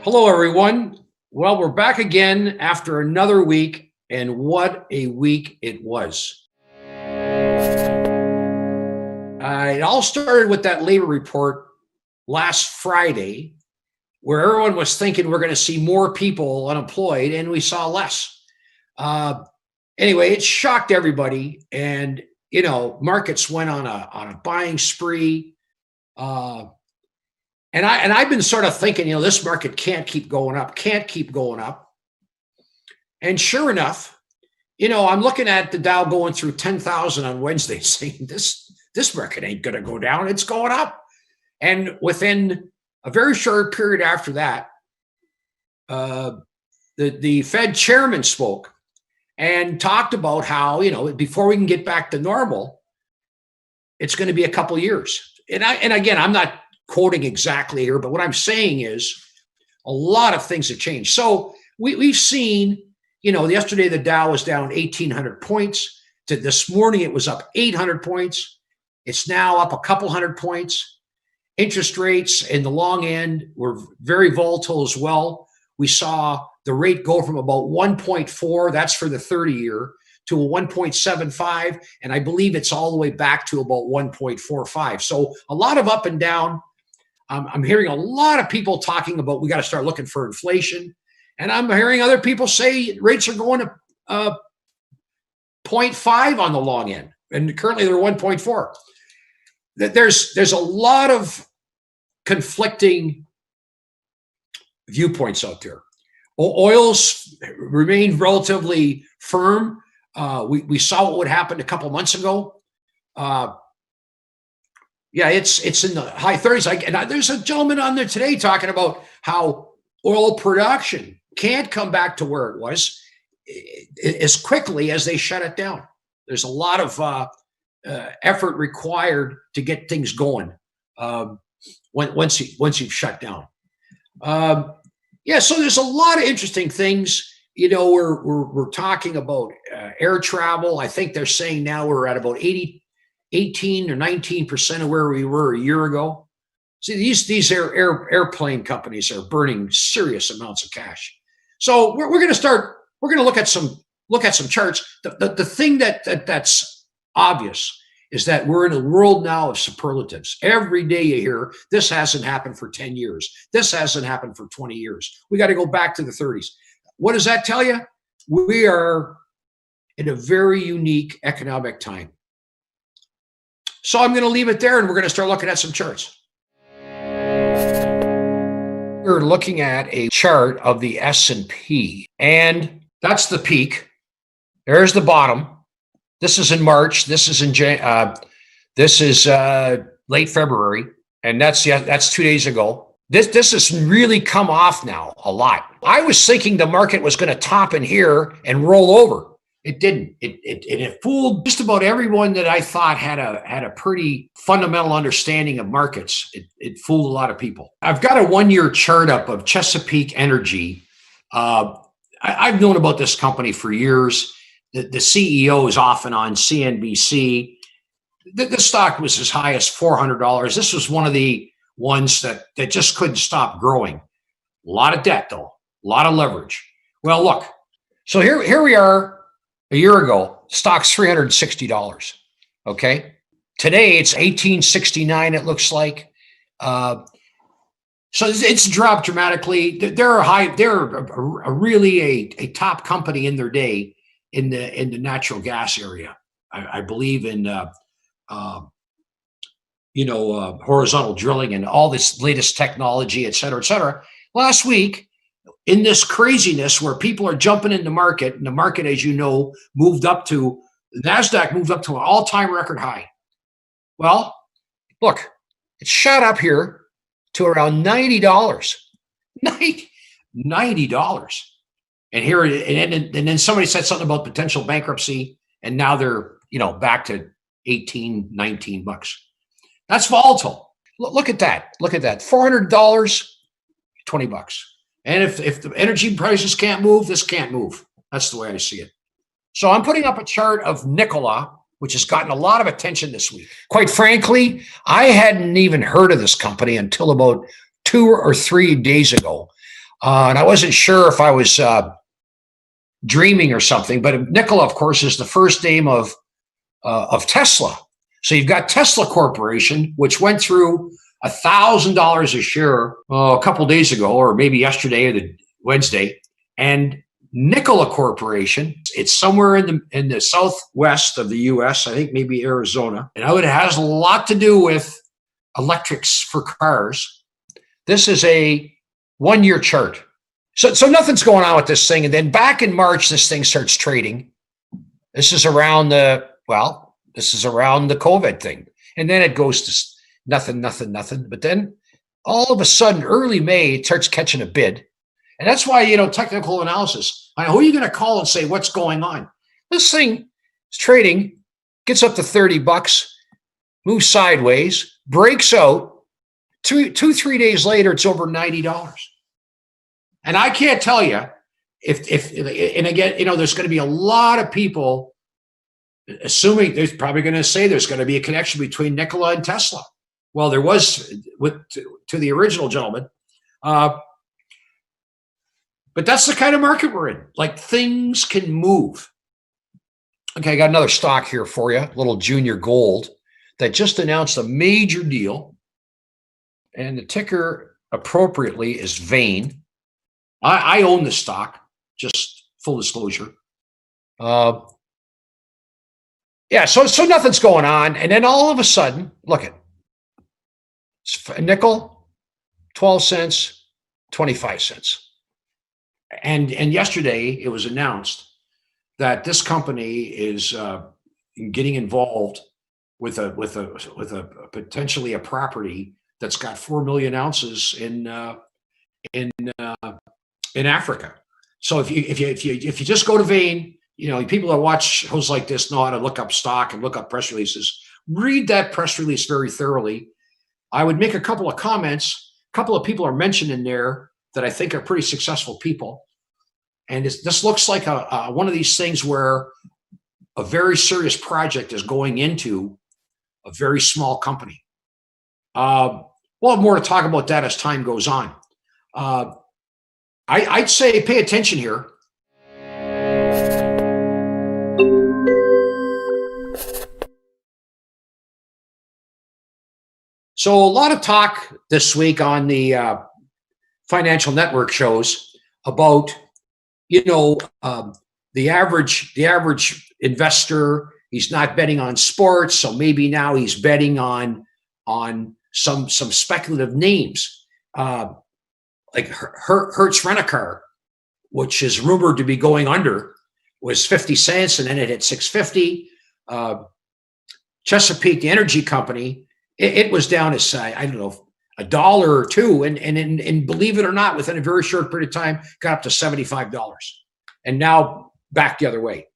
Hello, everyone. Well, we're back again after another week, and what a week it was. It all started with that labor report last Friday, where everyone was thinking we're going to see more people unemployed, and we saw less. Anyway, it shocked everybody, and markets went on a buying spree. And I've been sort of thinking, this market can't keep going up. And sure enough, I'm looking at the Dow going through 10,000 on Wednesday, saying this market ain't going to go down; it's going up. And within a very short period after that, the Fed chairman spoke and talked about how before we can get back to normal, it's going to be a couple years. And again, I'm not quoting exactly here, but what I'm saying is a lot of things have changed. So we've seen, yesterday the Dow was down 1,800 points. To this morning, it was up 800 points. It's now up a couple hundred points. Interest rates in the long end were very volatile as well. We saw the rate go from about 1.4, that's for the 30-year, to a 1.75, and I believe it's all the way back to about 1.45. So a lot of up and down. I'm hearing a lot of people talking about we got to start looking for inflation. And I'm hearing other people say rates are going to 0.5 on the long end. And currently they're 1.4. There's a lot of conflicting viewpoints out there. Oil's remained relatively firm. We saw what would happen a couple months ago. Yeah, it's in the high 30s. And there's a gentleman on there today talking about how oil production can't come back to where it was as quickly as they shut it down. There's a lot of effort required to get things going once you've shut down. So there's a lot of interesting things. We're talking about air travel. I think they're saying now we're at about 18 or 19% of where we were a year ago. See, these airplane companies are burning serious amounts of cash. So we're going to look at some charts. The thing that's obvious is that we're in a world now of superlatives. Every day you hear this hasn't happened for 10 years. This hasn't happened for 20 years. We got to go back to the 30s. What does that tell you? We are in a very unique economic time. So I'm going to leave it there, and we're going to start looking at some charts. We're looking at a chart of the S&P, and that's the peak. There's the bottom. This is in March. This is late February, and that's 2 days ago. This has really come off now a lot. I was thinking the market was going to top in here and roll over. It didn't. It fooled just about everyone that I thought had a pretty fundamental understanding of markets. It fooled a lot of people. I've got a 1-year chart up of Chesapeake Energy. I've known about this company for years. The CEO is often on CNBC. The stock was as high as $400. This was one of the ones that just couldn't stop growing. A lot of debt, though. A lot of leverage. Well, look. So here we are. A year ago, stock's $360. Okay, today it's $18.69. It looks like. So it's dropped dramatically. They're really a top company in their day in the natural gas area. I believe in horizontal drilling and all this latest technology, et cetera, et cetera. Last week, in this craziness where people are jumping in the market, and the market, as you know, the NASDAQ moved up to an all-time record high. Well, look, it shot up here to around $90. $90. And here, and then somebody said something about potential bankruptcy, and now they're back to 18, 19 bucks. That's volatile. Look at that. Look at that. $400, 20 bucks. And if the energy prices can't move, this can't move. That's the way I see it. So I'm putting up a chart of Nikola, which has gotten a lot of attention this week. Quite frankly, I hadn't even heard of this company until about 2 or 3 days ago. And I wasn't sure if I was dreaming or something, but Nikola, of course, is the first name of Tesla. So you've got Tesla Corporation, which went through $1,000 a share a couple days ago, or maybe yesterday or the Wednesday, and Nikola Corporation. It's somewhere in the southwest of the U.S. I think maybe Arizona, and it has a lot to do with electrics for cars. This is a 1-year chart. So nothing's going on with this thing. And then back in March, this thing starts trading. This is around the COVID thing. And then it goes to nothing. But then all of a sudden, early May, it starts catching a bid. And that's why, technical analysis. Who are you going to call and say, what's going on? This thing is trading, gets up to $30, moves sideways, breaks out. 3 days later, it's over $90. And I can't tell you and again, there's going to be a lot of people assuming there's probably going to say there's going to be a connection between Nikola and Tesla. Well, there was to the original gentleman. But that's the kind of market we're in. Like, things can move. Okay, I got another stock here for you, little junior gold, that just announced a major deal. And the ticker appropriately is VAIN. I own the stock, just full disclosure. So nothing's going on. And then all of a sudden, look at nickel, 12 cents, 25 cents. And yesterday it was announced that this company is getting involved with a potentially a property that's got 4 million ounces in Africa. So if you just go to VAIN, people that watch shows like this know how to look up stock and look up press releases. Read that press release very thoroughly. I would make a couple of comments. A couple of people are mentioned in there that I think are pretty successful people. And this looks like one of these things where a very serious project is going into a very small company. We'll have more to talk about that as time goes on. I'd say pay attention here. So a lot of talk this week on the financial network shows about, the average investor. He's not betting on sports, so maybe now he's betting on some speculative names. Like Hertz Rent-A-Car, which is rumored to be going under, was 50 cents, and then it hit 6.50. Chesapeake, the energy company, it was down as I don't know, $1 or $2, and believe it or not, within a very short period of time, got up to $75, and now back the other way.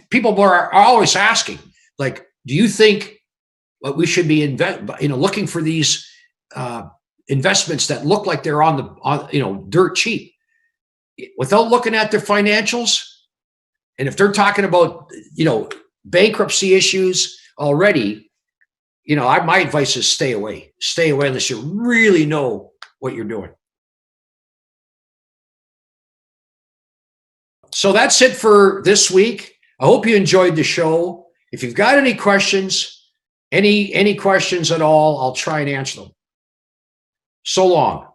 People are always asking, like, do you think we should be looking for these investments that look like they're on dirt cheap, without looking at their financials? And if they're talking about bankruptcy issues already, my advice is stay away unless you really know what you're doing. So that's it for this week. I hope you enjoyed the show. If you've got any questions, any questions at all, I'll try and answer them. So long.